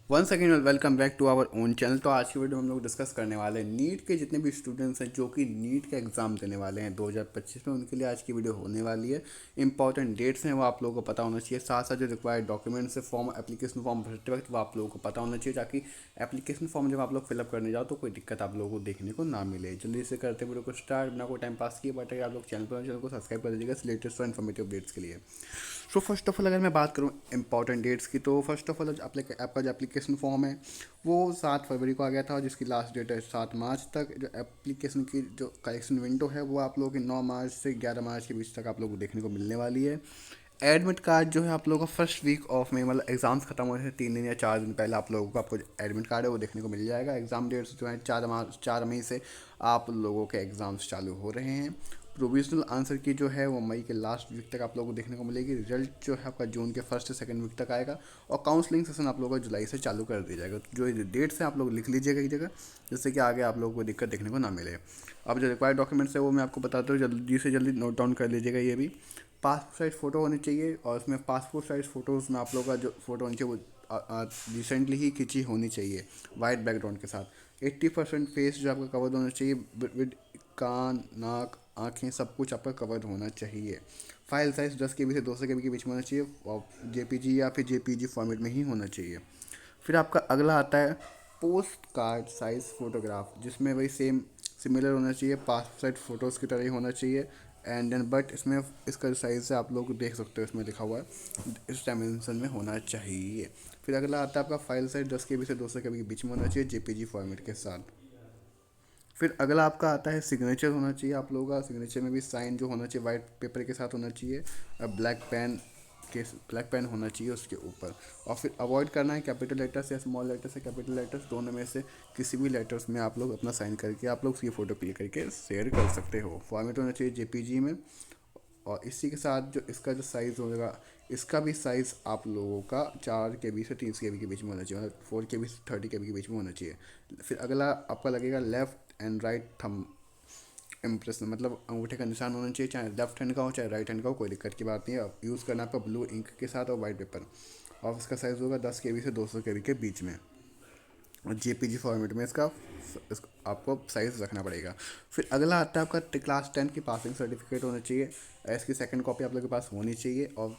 Once again welcome back to our own channel. तो आज की वीडियो में हम लोग डिस्कस करने वाले हैं नीट के जितने भी स्टूडेंट्स हैं जो कि नीट का एग्ज़ाम देने वाले हैं 2025 में, उनके लिए आज की वीडियो होने वाली है। इंपॉर्टेंट डेट्स हैं वो आप लोगों को पता होना चाहिए, साथ साथ जो रिक्वायर्ड डॉक्यूमेंट्स है, फॉर्म, एप्लीकेशन फॉर्म भरते वक्त वो आप लोगों को पता होना चाहिए, ताकि एप्लीकेशन फॉर्म जब आप लोग फिलअप करने जाओ तो कोई दिक्कत आप लोगों को देखने को ना मिले। जल्दी से करते वीडियो को स्टार्ट, बिना कोई टाइम पास किए, बट अगर आप लोग चैनल को सब्सक्राइब कर दीजिएगा लेटेस्ट और इन्फॉर्मेटिव अपडेट्स के लिए। सो फर्स्ट ऑफ ऑल अगर मैं बात करूँ इंपॉर्टेंट डेट्स की, तो फर्स्ट ऑफ ऑल आपका जो एप्लीकेशन फॉर्म है वो 7 फरवरी को आ गया था, और जिसकी लास्ट डेट है 7 मार्च तक। जो एप्लीकेशन की जो कलेक्शन विंडो है वो आप लोगों की 9 मार्च से 11 मार्च के बीच तक आप लोगों को देखने को मिलने वाली है। एडमिट कार्ड जो है आप लोगों का फर्स्ट वीक ऑफ में, मतलब एग्जाम्स खत्म होने से 3 दिन या 4 दिन पहले आप लोगों को आपको जो एडमिट कार्ड है वो देखने को मिल जाएगा। एग्ज़ाम डेट्स जो है 4 मई से आप लोगों के एग्ज़ाम्स चालू हो रहे हैं। प्रोविजनल आंसर की जो है वो मई के लास्ट वीक तक आप लोगों को देखने को मिलेगी। रिजल्ट जो है आपका जून के फर्स्ट से सेकंड वीक तक आएगा, और काउंसलिंग सेशन आप लोगों का जुलाई से चालू कर दिया जाएगा। तो जो डेट्स हैं आप लोग लिख लीजिएगा एक जगह, जिससे कि आगे आप लोगों को दिक्कत देखने को ना मिले। अब जो रिक्वायर्ड डॉक्यूमेंट्स है वो मैं आपको बताता हूँ, जल्दी से जल्दी नोट डाउन कर लीजिएगा ये भी। पासपोर्ट साइज़ फ़ोटो होनी चाहिए, और उसमें पासपोर्ट साइज़ फ़ोटोज़ में आप लोगों का जो फ़ोटो होनी चाहिए वो रिसेंटली ही खींची होनी चाहिए, वाइट बैकग्राउंड के साथ। 80% फेस जो आपका कवर होना चाहिए, विद कान, नाक, आँखें, सब कुछ आपका कवर होना चाहिए। फाइल साइज़ 10 KB से 200 KB के बीच में होना चाहिए, और JPG या फिर JPG फॉर्मेट में ही होना चाहिए। फिर आपका अगला आता है पोस्ट कार्ड साइज़ फ़ोटोग्राफ, जिसमें वही सेम सिमिलर होना चाहिए, पासपोर्ट साइज फ़ोटोज़ की तरह ही होना चाहिए। एंड देन बट इसमें इसका साइज़ है आप लोग देख सकते हो, इसमें लिखा हुआ है इस डायमेंशन में होना चाहिए। फिर अगला आता है आपका फाइल साइज 10 KB से 200 KB के बीच में होना चाहिए, JPG फॉर्मेट के साथ। फिर अगला आपका आता है सिग्नेचर होना चाहिए आप लोगों का। सिग्नेचर में भी साइन जो होना चाहिए वाइट पेपर के साथ होना चाहिए, और ब्लैक पेन होना चाहिए उसके ऊपर। और फिर अवॉइड करना है कैपिटल लेटर्स या स्मॉल लेटर्स या कैपिटल लेटर्स, दोनों में से किसी भी लेटर्स में आप लोग अपना साइन करके आप लोग उसकी फ़ोटो क्लिक करके शेयर कर सकते हो। फॉर्मेट होना चाहिए JPG में। और इसी के साथ जो इसका जो साइज़ होगा, इसका भी साइज़ आप लोगों का 4 KB से 30 KB के बीच में होना चाहिए, मतलब 4 KB से 30 KB के बीच में होना चाहिए। फिर अगला आपका लगेगा left and right thumb impression, मतलब अंगूठे का निशान होना चाहिए, चाहे लेफ्ट हैंड का हो चाहे राइट हैंड का हो, कोई दिक्कत की बात नहीं है। यूज़ करना आपका ब्लू इंक के साथ और वाइट पेपर। और इसका साइज़ होगा 10 KB से 200 KB के बीच में, और JPG फॉर्मेट में इसका आपको साइज़ रखना पड़ेगा। फिर अगला आता है आपका क्लास 10 की पासिंग सर्टिफिकेट होना चाहिए, इसकी सेकंड कॉपी आप लोगों के पास होनी चाहिए। और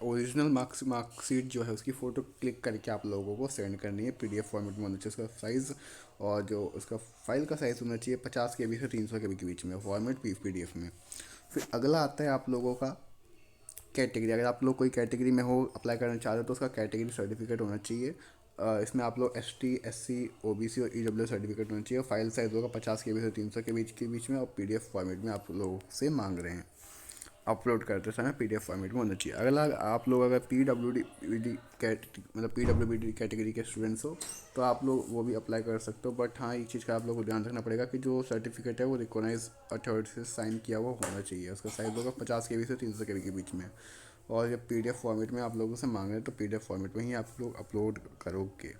ओरिजिनल मार्कशीट जो है उसकी फ़ोटो क्लिक करके आप लोगों को सेंड करनी है, PDF फॉर्मेट में होना चाहिए उसका साइज़। और जो उसका फाइल का साइज़ होना चाहिए 50 KB से 300 KB के बीच में, फॉर्मेट PDF में। फिर अगला आता है आप लोगों का कैटेगरी। अगर आप लोग कोई कैटेगरी में हो, अप्लाई करना चाहते हो, तो उसका कैटेगरी सर्टिफिकेट होना चाहिए। इसमें आप लोग ST SC OBC और EWS सर्टिफिकेट होना चाहिए। फाइल साइज होगा 50 KB से 300 के बीच में, और PDF फॉर्मेट में आप लोगों से मांग रहे हैं। अपलोड करते समय PDF फॉर्मेट में होना चाहिए। अगला, आप लोग अगर PWD मतलब PWD कैटेगरी के स्टूडेंट्स हो, तो आप लोग वो भी अप्लाई कर सकते हो। बट हाँ, एक चीज़ का आप लोग को ध्यान रखना पड़ेगा कि जो सर्टिफिकेट है वो रिकॉग्नाइज अथॉरिटी से साइन किया हुआ होना चाहिए। उसका साइज़ होगा 50 KB से 300 KB के बीच में। और जब PDF फॉर्मेट में आप लोगों से मांग रहे हैं, तो PDF फॉर्मेट में ही आप लोग अपलोड करोगे।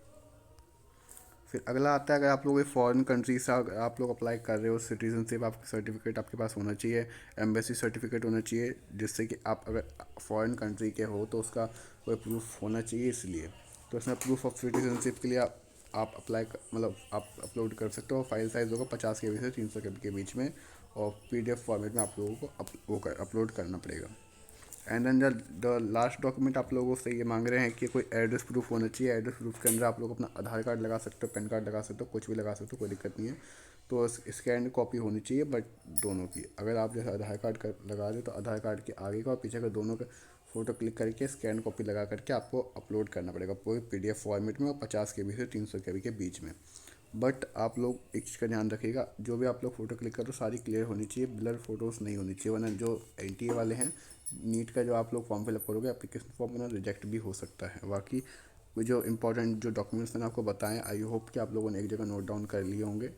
फिर अगला आता है, अगर आप लोग फॉरेन कंट्री से आप लोग अप्लाई कर रहे हो, सिटीजनशिप आपका सर्टिफिकेट आपके पास होना चाहिए, एम्बेसी सर्टिफिकेट होना चाहिए, जिससे कि आप अगर फॉरेन कंट्री के हो तो उसका कोई प्रूफ होना चाहिए, इसलिए। तो इसमें प्रूफ ऑफ सिटीजनशिप के लिए आप अप्लाई मतलब आप अपलोड कर सकते हो। फाइल साइज़ होगा 50 KB से 300 KB के बीच में, और PDF फॉर्मेट में आप लोगों को अपलोड करना पड़ेगा। And then the last document आप लोगों से ये मांग रहे हैं कि कोई एड्रेस प्रूफ होना चाहिए। एड्रेस प्रूफ के अंदर आप लोग अपना आधार कार्ड लगा सकते हो, पैन कार्ड लगा सकते हो, कुछ भी लगा सकते हो, कोई दिक्कत नहीं है। तो स्कैन कॉपी होनी चाहिए, बट दोनों की। अगर आप जैसे आधार कार्ड का लगा रहे हो, तो आधार कार्ड के आगे का और पीछे का दोनों का फ़ोटो क्लिक करके स्कैन कॉपी लगा करके आपको अपलोड करना पड़ेगा पूरे PDF फॉर्मेट में, और 50 KB से 300 KB के बीच में। बट आप लोग एक चीज़ का ध्यान रखिएगा, जो भी आप लोग फ़ोटो क्लिक करो सारी क्लियर होनी चाहिए, ब्लर फोटोज़ नहीं होनी चाहिए, वरना जो NTA वाले हैं, नीट का जो आप लोग फॉर्म फिलअप करोगे एप्लीकेशन फॉर्म में, रिजेक्ट भी हो सकता है। बाकी वो जो इंपॉर्टेंट जो डॉक्यूमेंट्स मैंने आपको बताएं, आई होप कि आप लोगों ने एक जगह नोट डाउन कर लिए होंगे।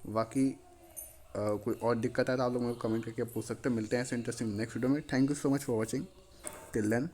बाकी कोई और दिक्कत है तो आप लोग मेरे को कमेंट करके पूछ सकते हैं। मिलते हैं ऐसे इंटरेस्टिंग नेक्स्ट वीडियो में। Thank you so much for watching, till then.